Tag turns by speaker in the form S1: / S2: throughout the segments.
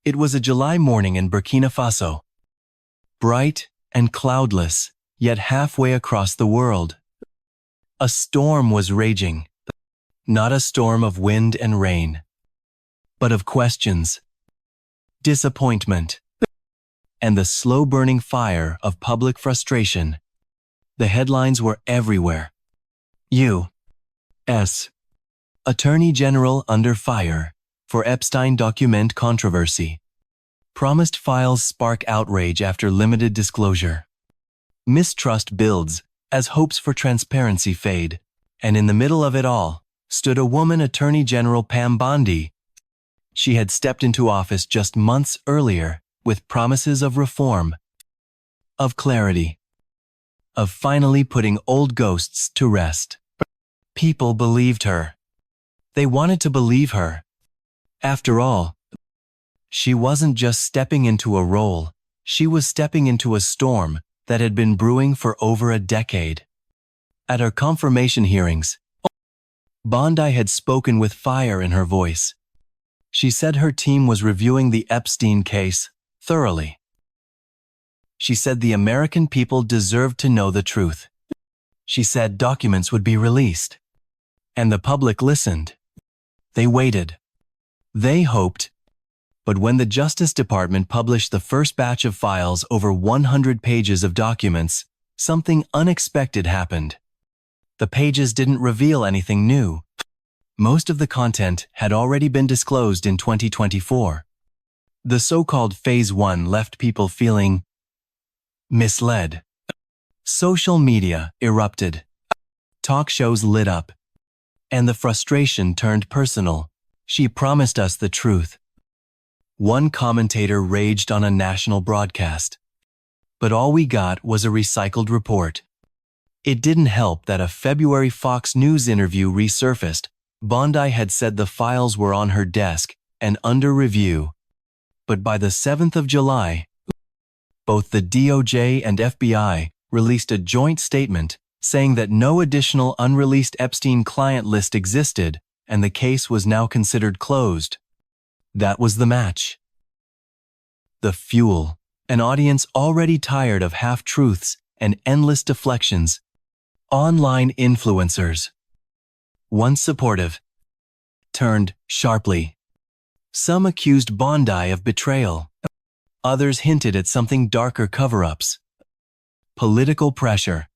S1: It was a July morning in Burkina Faso. Bright and cloudless, yet halfway across the world. A storm was raging. Not a storm of wind and rain, but of questions, disappointment, and the slow-burning fire of public frustration. The headlines were everywhere. U.S. Attorney General under fire for Epstein document controversy. Promised files spark outrage after limited disclosure. Mistrust builds as hopes for transparency fade. And in the middle of it all stood a woman, Attorney General Pam Bondi. She had stepped into office just months earlier with promises of reform, of clarity, of finally putting old ghosts to rest. People believed her. They wanted to believe her. After all, she wasn't just stepping into a role, she was stepping into a storm that had been brewing for over a decade. At her confirmation hearings, Bondi had spoken with fire in her voice. She said her team was reviewing the Epstein case thoroughly. She said the American people deserved to know the truth. She said documents would be released. And the public listened. They waited. They hoped. But when the Justice Department published the first batch of files, over 100 pages of documents, something unexpected happened. The pages didn't reveal anything new. Most of the content had already been disclosed in 2024. The so-called Phase 1 left people feeling misled. Social media erupted. Talk shows lit up. And the frustration turned personal. She promised us the truth. One commentator raged on a national broadcast. But all we got was a recycled report. It didn't help that a February Fox News interview resurfaced. Bondi had said the files were on her desk and under review. But by the 7th of July, both the DOJ and FBI released a joint statement saying that no additional unreleased Epstein client list existed and the case was now considered closed. That was the match. The fuel. An audience already tired of half-truths and endless deflections. Online influencers. Once supportive, turned sharply. Some accused Bondi of betrayal. Others hinted at something darker cover-ups. Political pressure.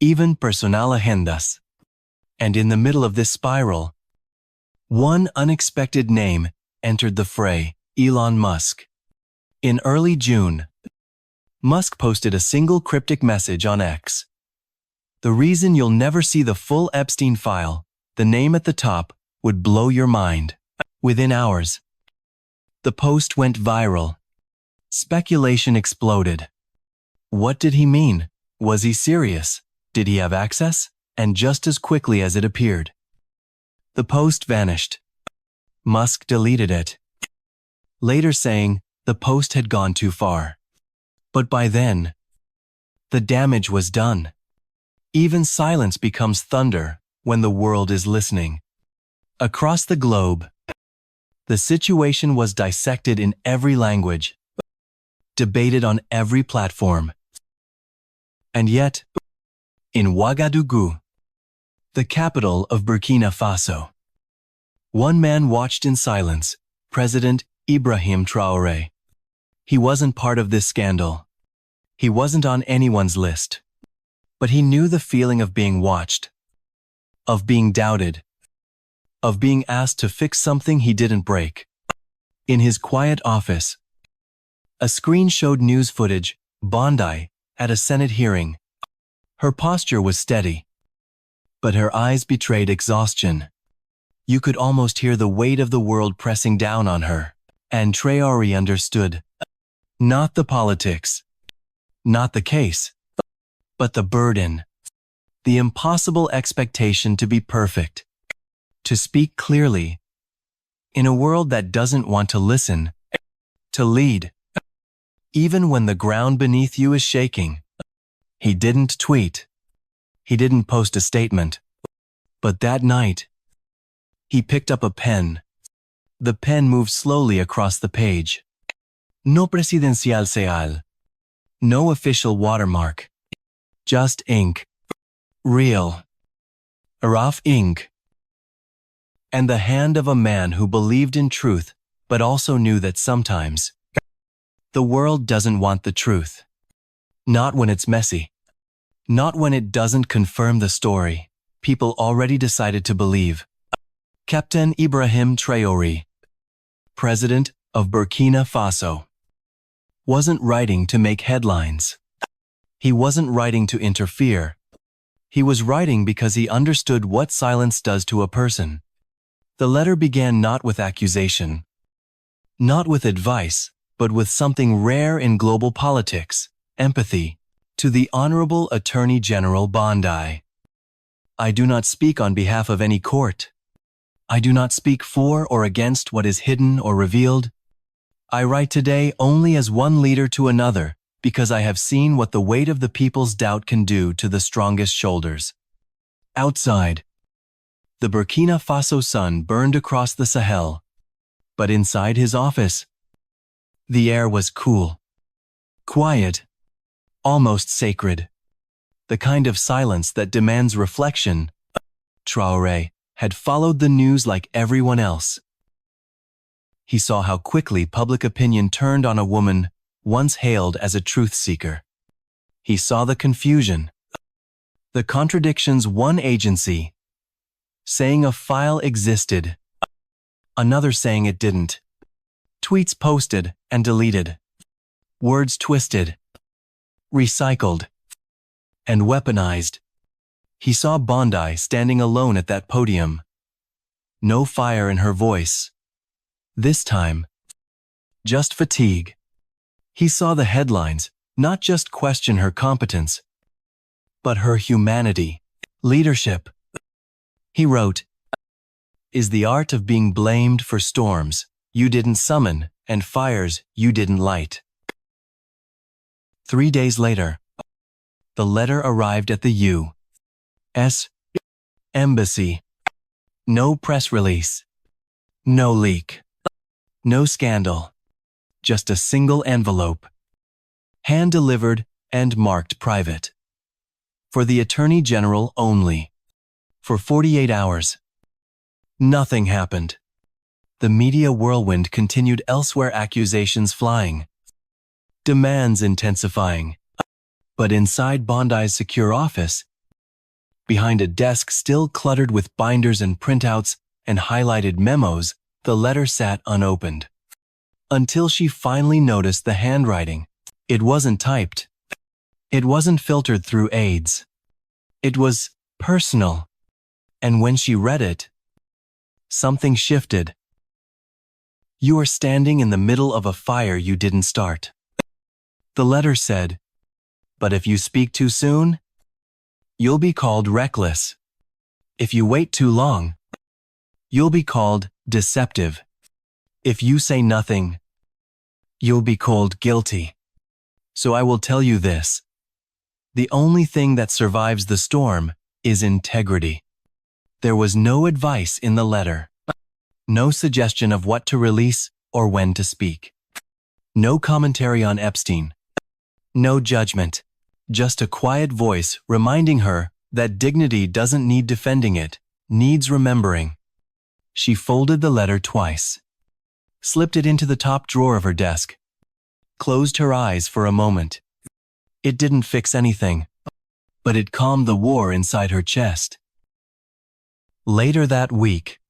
S1: Even personal agendas. And in the middle of this spiral, one unexpected name entered the fray: Elon Musk. In early June, Musk posted a single cryptic message on X. The reason you'll never see the full Epstein file, the name at the top, would blow your mind. Within hours, the post went viral. Speculation exploded. What did he mean? Was he serious? Did he have access? And just as quickly as it appeared, the post vanished. Musk deleted it, later saying the post had gone too far. But by then, the damage was done. Even silence becomes thunder when the world is listening. Across the globe, the situation was dissected in every language, debated on every platform. And yet, in Ouagadougou, the capital of Burkina Faso, one man watched in silence: President Ibrahim Traoré. He wasn't part of this scandal. He wasn't on anyone's list. But he knew the feeling of being watched, of being doubted, of being asked to fix something he didn't break. In his quiet office, a screen showed news footage: Bondi at a Senate hearing. Her posture was steady, but her eyes betrayed exhaustion. You could almost hear the weight of the world pressing down on her. And Traoré understood. Not the politics, not the case, but the burden, the impossible expectation to be perfect, to speak clearly, in a world that doesn't want to listen, to lead, even when the ground beneath you is shaking. He didn't tweet. He didn't post a statement. But that night, he picked up a pen, The pen moved slowly across the page. No presidencial seal. No official watermark. Just ink. Real. Rough ink. And the hand of a man who believed in truth, but also knew that sometimes the world doesn't want the truth. Not when it's messy. Not when it doesn't confirm the story people already decided to believe. Captain Ibrahim Traoré, president of Burkina Faso, wasn't writing to make headlines. He wasn't writing to interfere. He was writing because he understood what silence does to a person. The letter began not with accusation, not with advice, but with something rare in global politics, empathy. To the Honorable Attorney General Bondi. I do not speak on behalf of any court. I do not speak for or against what is hidden or revealed. I write today only as one leader to another, because I have seen what the weight of the people's doubt can do to the strongest shoulders. Outside, the Burkina Faso sun burned across the Sahel, but inside his office, the air was cool, quiet, almost sacred. The kind of silence that demands reflection. Traoré had followed the news like everyone else. He saw how quickly public opinion turned on a woman once hailed as a truth seeker. He saw the confusion, the contradictions. One agency saying a file existed, another saying it didn't. Tweets posted and deleted, words twisted, recycled, and weaponized. He saw Bondi standing alone at that podium. No fire in her voice. This time, just fatigue. He saw the headlines not just question her competence, but her humanity, leadership. He wrote, "Is the art of being blamed for storms you didn't summon and fires you didn't light." 3 days later, the letter arrived at the U.S. Embassy. No press release. No leak. No scandal. Just a single envelope. Hand-delivered and marked private. For the Attorney General only. For 48 hours. Nothing happened. The media whirlwind continued elsewhere, accusations flying. Demands intensifying. But inside Bondi's secure office, behind a desk still cluttered with binders and printouts and highlighted memos, the letter sat unopened. Until she finally noticed the handwriting. It wasn't typed. It wasn't filtered through aides. It was personal. And when she read it, something shifted. "You are standing in the middle of a fire you didn't start." The letter said, "But if you speak too soon, you'll be called reckless. If you wait too long, you'll be called deceptive. If you say nothing, you'll be called guilty. So I will tell you this. The only thing that survives the storm is integrity." There was no advice in the letter. No suggestion of what to release or when to speak. No commentary on Epstein. No judgment. Just a quiet voice reminding her that dignity doesn't need defending, it needs remembering. She folded the letter twice, slipped it into the top drawer of her desk, closed her eyes for a moment. It didn't fix anything, but it calmed the war inside her chest. Later that week,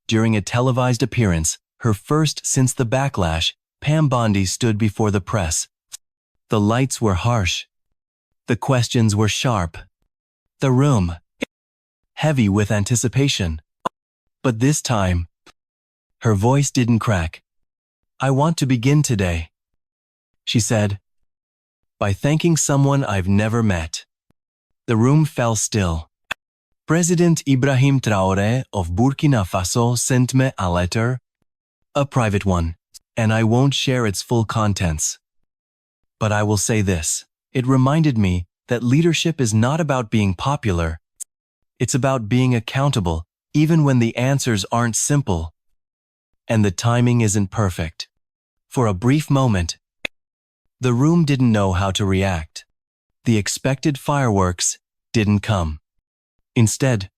S1: during a televised appearance, her first since the backlash, Pam Bondi stood before the press. The lights were harsh. The questions were sharp. The room, heavy with anticipation. But this time, her voice didn't crack. "I want to begin today," she said, "by thanking someone I've never met." The room fell still. President Ibrahim Traoré of Burkina Faso sent me a letter, a private one, and I won't share its full contents. But I will say this, it reminded me that leadership is not about being popular. It's about being accountable, even when the answers aren't simple. and the timing isn't perfect. For a brief moment, the room didn't know how to react. The expected fireworks didn't come. Instead,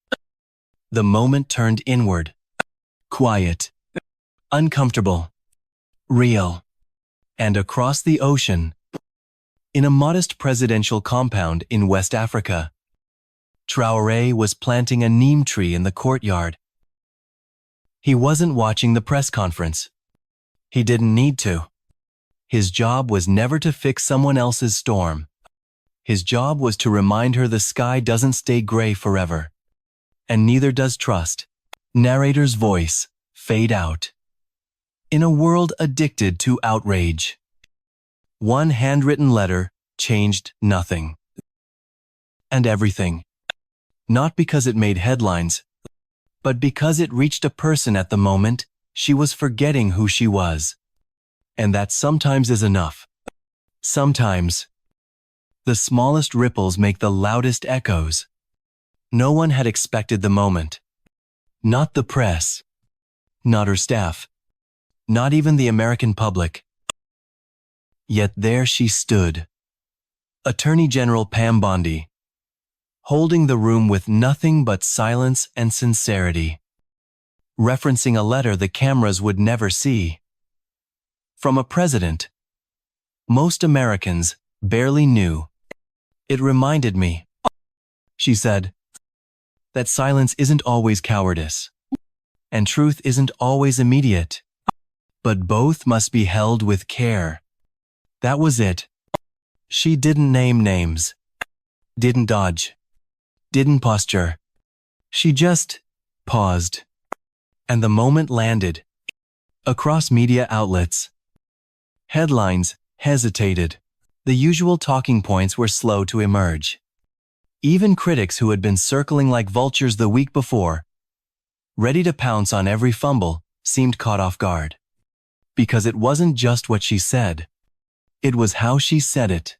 S1: the moment turned inward. Quiet, uncomfortable, real. And across the ocean, in a modest presidential compound in West Africa, Traoré was planting a neem tree in the courtyard. He wasn't watching the press conference. He didn't need to. His job was never to fix someone else's storm. His job was to remind her the sky doesn't stay gray forever. And neither does trust. Narrator's voice fade out. In a world addicted to outrage, one handwritten letter changed nothing. And everything. Not because it made headlines, but because it reached a person at the moment she was forgetting who she was. And that sometimes is enough. Sometimes, the smallest ripples make the loudest echoes. No one had expected the moment. Not the press. Not her staff. Not even the American public. Yet there she stood. Attorney General Pam Bondi, holding the room with nothing but silence and sincerity, referencing a letter the cameras would never see. From a president most Americans barely knew. It reminded me, she said, that silence isn't always cowardice, and truth isn't always immediate, but both must be held with care. That was it. She didn't name names, didn't dodge, didn't posture. She just paused. And the moment landed. Across media outlets, headlines hesitated. The usual talking points were slow to emerge. Even critics who had been circling like vultures the week before, ready to pounce on every fumble, seemed caught off guard. Because it wasn't just what she said. It was how she said it.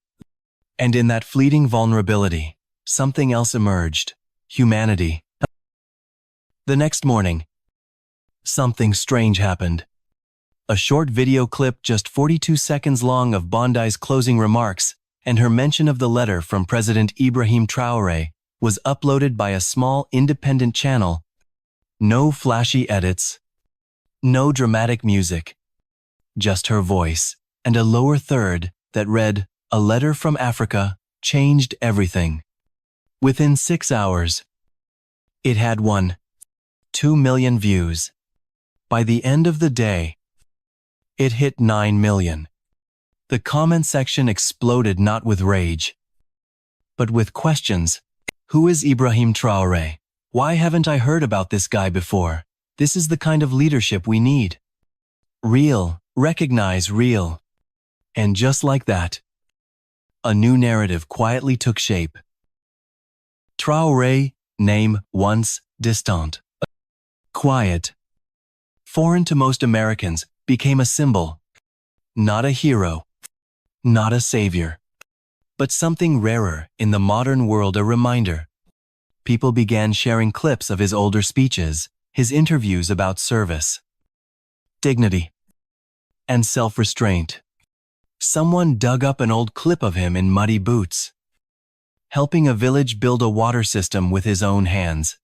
S1: And in that fleeting vulnerability, something else emerged. Humanity. The next morning, something strange happened. A short video clip just 42 seconds long of Bondi's closing remarks and her mention of the letter from President Ibrahim Traoré was uploaded by a small independent channel. No flashy edits. No dramatic music. Just her voice and a lower third that read, "A letter from Africa changed everything." Within 6 hours, it had 1.2 million views. By the end of the day, it hit 9 million. The comment section exploded not with rage, but with questions. Who is Ibrahim Traoré? Why haven't I heard about this guy before? This is the kind of leadership we need. Real, recognize real. And just like that, a new narrative quietly took shape. Traoré, name once distant, quiet, foreign to most Americans, became a symbol. Not a hero, not a savior, but something rarer in the modern world, a reminder. People began sharing clips of his older speeches, his interviews about service, dignity, and self-restraint. Someone dug up an old clip of him in muddy boots, helping a village build a water system with his own hands.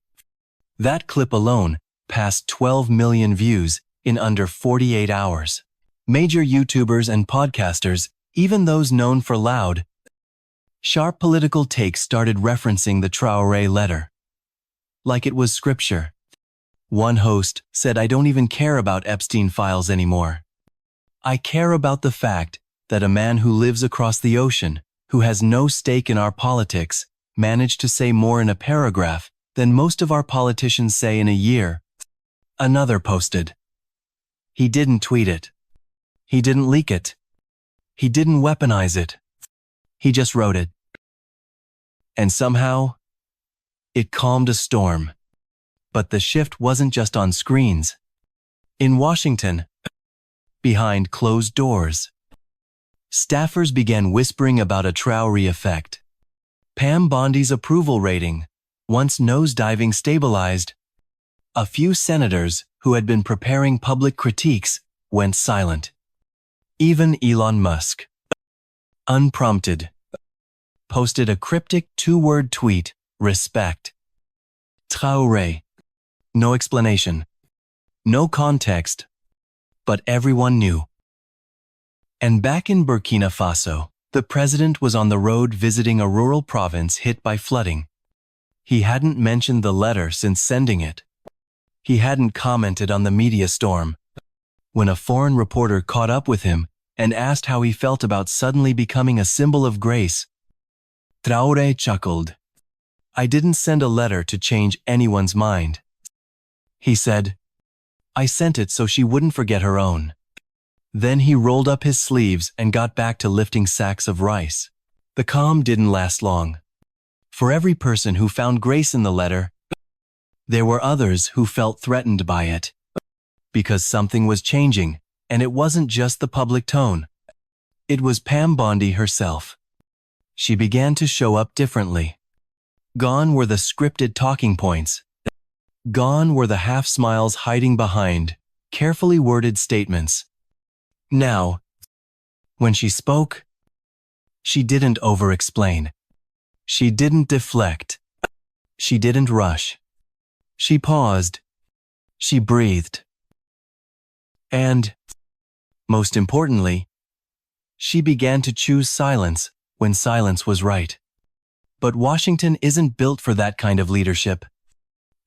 S1: That clip alone passed 12 million views in under 48 hours. Major YouTubers and podcasters, even those known for loud, sharp political takes, started referencing the Traoré letter like it was scripture. One host said, "I don't even care about Epstein files anymore. I care about the fact that a man who lives across the ocean, who has no stake in our politics, managed to say more in a paragraph than most of our politicians say in a year." Another posted. He didn't tweet it. He didn't leak it. He didn't weaponize it. He just wrote it. And somehow, it calmed a storm. But the shift wasn't just on screens. In Washington, behind closed doors, staffers began whispering about a Traoré effect. Pam Bondi's approval rating, once nosediving, stabilized. A few senators who had been preparing public critiques, went silent. Even Elon Musk, unprompted, posted a cryptic two-word tweet, respect. Traoré. No explanation. No context. But everyone knew. And back in Burkina Faso, the president was on the road visiting a rural province hit by flooding. He hadn't mentioned the letter since sending it. He hadn't commented on the media storm. When a foreign reporter caught up with him and asked how he felt about suddenly becoming a symbol of grace, Traoré chuckled. "I didn't send a letter to change anyone's mind," he said. "I sent it so she wouldn't forget her own." Then he rolled up his sleeves and got back to lifting sacks of rice. The calm didn't last long. For every person who found grace in the letter, there were others who felt threatened by it. Because something was changing, and it wasn't just the public tone. It was Pam Bondi herself. She began to show up differently. Gone were the scripted talking points. Gone were the half-smiles hiding behind carefully worded statements. Now, when she spoke, she didn't over-explain. She didn't deflect. She didn't rush. She paused. She breathed. And, most importantly, she began to choose silence when silence was right. But Washington isn't built for that kind of leadership.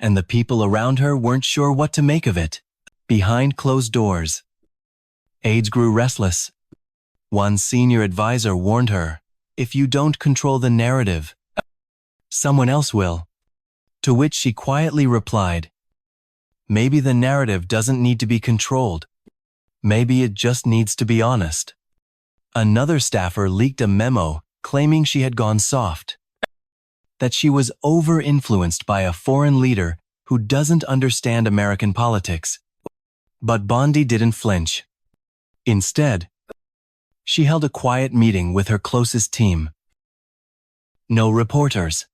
S1: And the people around her weren't sure what to make of it. Behind closed doors, aides grew restless. One senior advisor warned her, "If you don't control the narrative, someone else will." To which she quietly replied, "Maybe the narrative doesn't need to be controlled. Maybe it just needs to be honest." Another staffer leaked a memo claiming she had gone soft, that she was over-influenced by a foreign leader who doesn't understand American politics. But Bondi didn't flinch. Instead, she held a quiet meeting with her closest team. No reporters.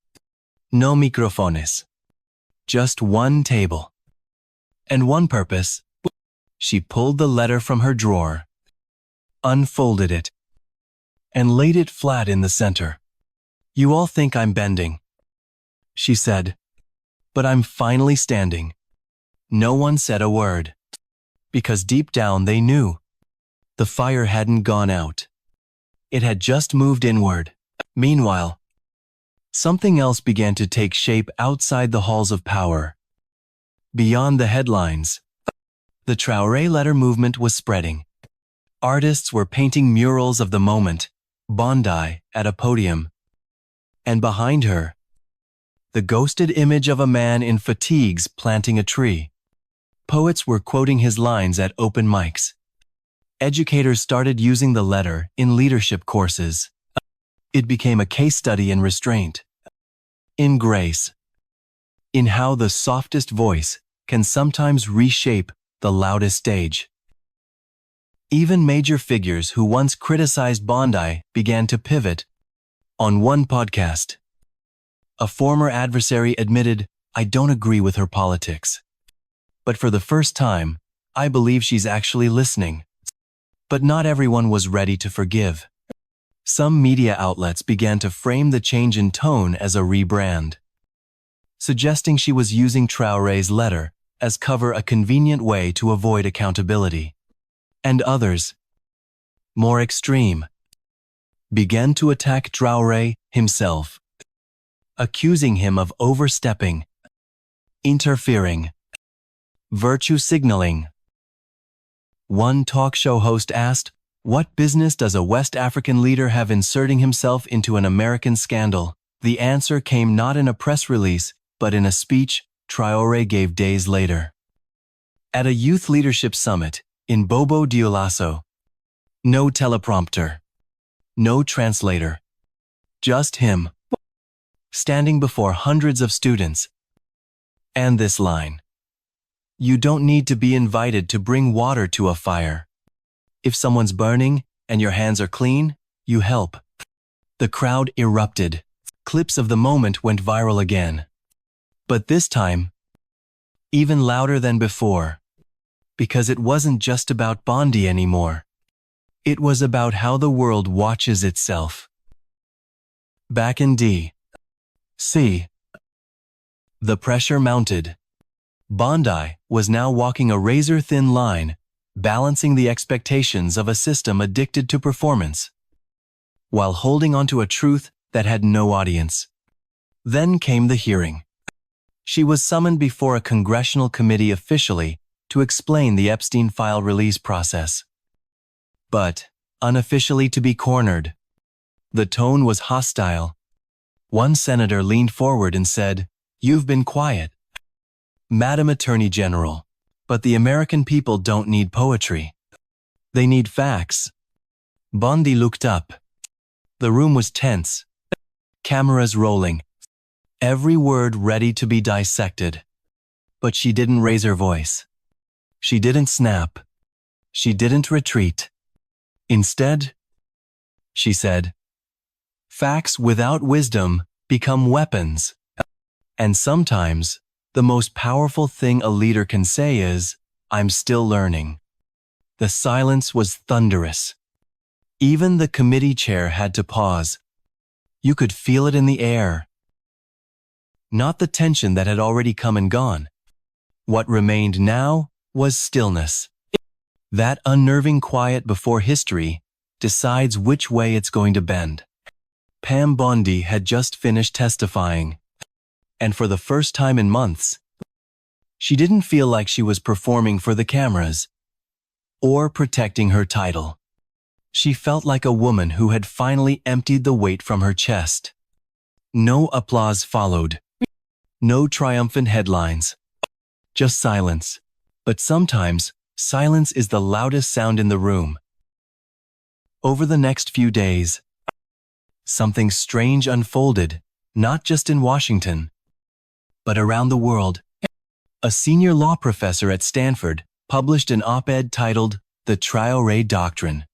S1: No microphones. Just one table. And one purpose. She pulled the letter from her drawer, unfolded it, and laid it flat in the center. "You all think I'm bending," she said, "but I'm finally standing." No one said a word, because deep down they knew. The fire hadn't gone out. It had just moved inward. Meanwhile, something else began to take shape outside the halls of power. Beyond the headlines, the Traoré letter movement was spreading. Artists were painting murals of the moment, Bondi at a podium. And behind her, the ghosted image of a man in fatigues planting a tree. Poets were quoting his lines at open mics. Educators started using the letter in leadership courses. It became a case study in restraint, in grace, in how the softest voice can sometimes reshape the loudest stage. Even major figures who once criticized Bondi began to pivot. On one podcast, a former adversary admitted, "I don't agree with her politics. But for the first time, I believe she's actually listening." But not everyone was ready to forgive. Some media outlets began to frame the change in tone as a rebrand, suggesting she was using Traoré's letter as cover, a convenient way to avoid accountability. And others, more extreme, began to attack Traoré himself, accusing him of overstepping, interfering, virtue signaling. One talk show host asked, "What business does a West African leader have inserting himself into an American scandal?" The answer came not in a press release, but in a speech Traoré gave days later. At a youth leadership summit in Bobo Dioulasso. No teleprompter. No translator. Just him, standing before hundreds of students. And this line: "You don't need to be invited to bring water to a fire. If someone's burning and your hands are clean, you help." The crowd erupted. Clips of the moment went viral again. But this time, even louder than before, because it wasn't just about Bondi anymore. It was about how the world watches itself. Back in D.C., the pressure mounted. Bondi was now walking a razor-thin line, balancing the expectations of a system addicted to performance, while holding onto a truth that had no audience. Then came the hearing. She was summoned before a congressional committee officially to explain the Epstein file release process. But, unofficially to be cornered. The tone was hostile. One senator leaned forward and said, "You've been quiet, Madam Attorney General, but the American people don't need poetry. They need facts." Bondi looked up. The room was tense. Cameras rolling. Every word ready to be dissected. But she didn't raise her voice. She didn't snap. She didn't retreat. Instead, she said, "Facts without wisdom become weapons. And sometimes, the most powerful thing a leader can say is, 'I'm still learning.'" The silence was thunderous. Even the committee chair had to pause. You could feel it in the air. Not the tension that had already come and gone. What remained now was stillness. That unnerving quiet before history decides which way it's going to bend. Pam Bondi had just finished testifying. And for the first time in months, she didn't feel like she was performing for the cameras or protecting her title. She felt like a woman who had finally emptied the weight from her chest. No applause followed. No triumphant headlines. Just silence. But sometimes, silence is the loudest sound in the room. Over the next few days, something strange unfolded, not just in Washington, but around the world. A senior law professor at Stanford published an op-ed titled "The Traoré Doctrine,"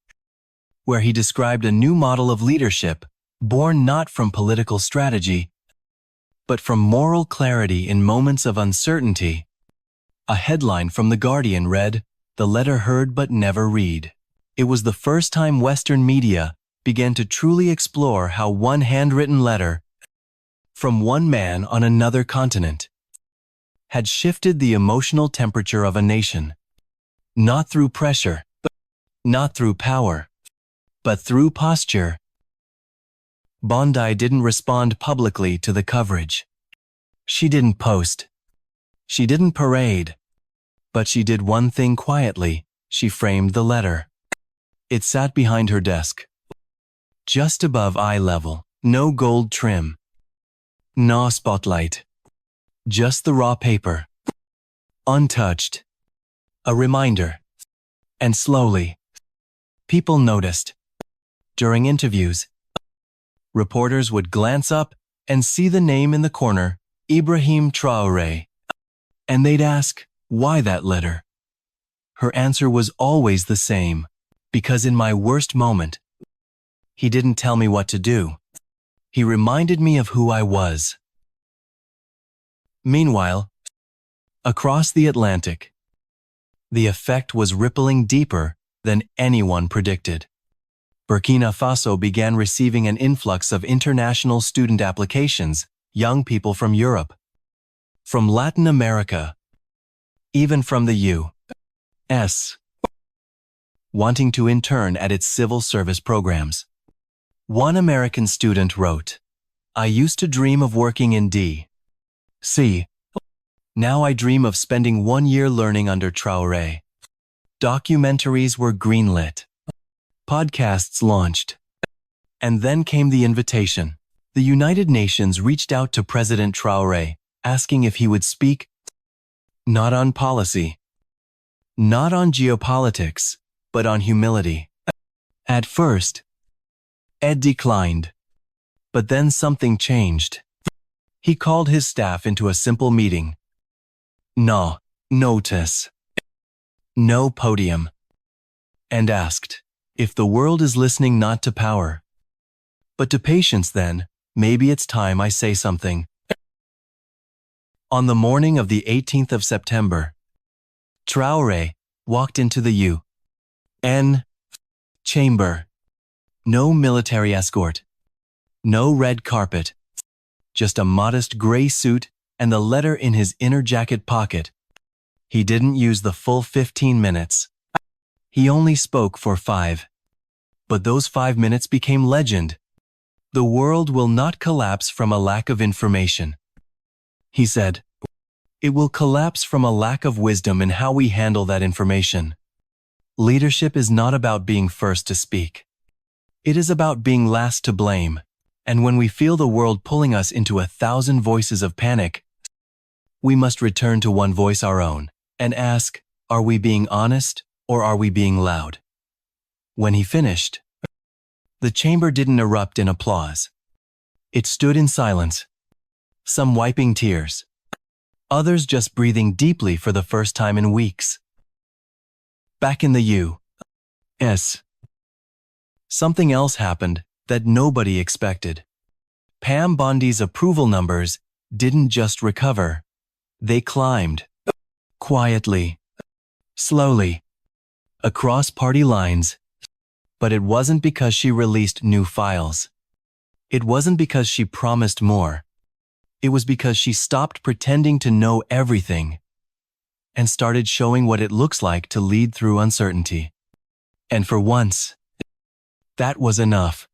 S1: where he described a new model of leadership born not from political strategy, but from moral clarity in moments of uncertainty. A headline from The Guardian read, "The letter heard but never read." It was the first time Western media began to truly explore how one handwritten letter from one man on another continent had shifted the emotional temperature of a nation. Not through pressure, not through power, but through posture. Bondi didn't respond publicly to the coverage. She didn't post. She didn't parade. But she did one thing quietly. She framed the letter. It sat behind her desk, just above eye level. No gold trim. No spotlight. Just the raw paper. Untouched. A reminder. And slowly, people noticed. During interviews, reporters would glance up and see the name in the corner, Ibrahim Traoré. And they'd ask, why that letter? Her answer was always the same. Because in my worst moment, he didn't tell me what to do. He reminded me of who I was. Meanwhile, across the Atlantic, the effect was rippling deeper than anyone predicted. Burkina Faso began receiving an influx of international student applications, young people from Europe, from Latin America, even from the U.S., wanting to intern at its civil service programs. One American student wrote, "I used to dream of working in D.C. Now I dream of spending 1 year learning under Traoré." Documentaries were greenlit. Podcasts launched. And then came the invitation. The United Nations reached out to President Traoré, asking if he would speak, not on policy, not on geopolitics, but on humility. At first, Ed declined. But then something changed. He called his staff into a simple meeting. No notice, no podium, and asked, if the world is listening not to power, but to patience, then maybe it's time I say something. On the morning of the 18th of September, Traoré, walked into the UN chamber. No military escort. No red carpet. Just a modest gray suit and the letter in his inner jacket pocket. He didn't use the full 15 minutes. He only spoke for 5. But those 5 minutes became legend. The world will not collapse from a lack of information, he said. It will collapse from a lack of wisdom in how we handle that information. Leadership is not about being first to speak. It is about being last to blame. And when we feel the world pulling us into 1,000 voices of panic, we must return to one voice, our own, and ask, are we being honest or are we being loud? When he finished, the chamber didn't erupt in applause. It stood in silence, some wiping tears, others just breathing deeply for the first time in weeks. Back in the U.S., something else happened that nobody expected. Pam Bondi's approval numbers didn't just recover. They climbed, quietly, slowly, across party lines. But it wasn't because she released new files. It wasn't because she promised more. It was because she stopped pretending to know everything and started showing what it looks like to lead through uncertainty. And for once, that was enough.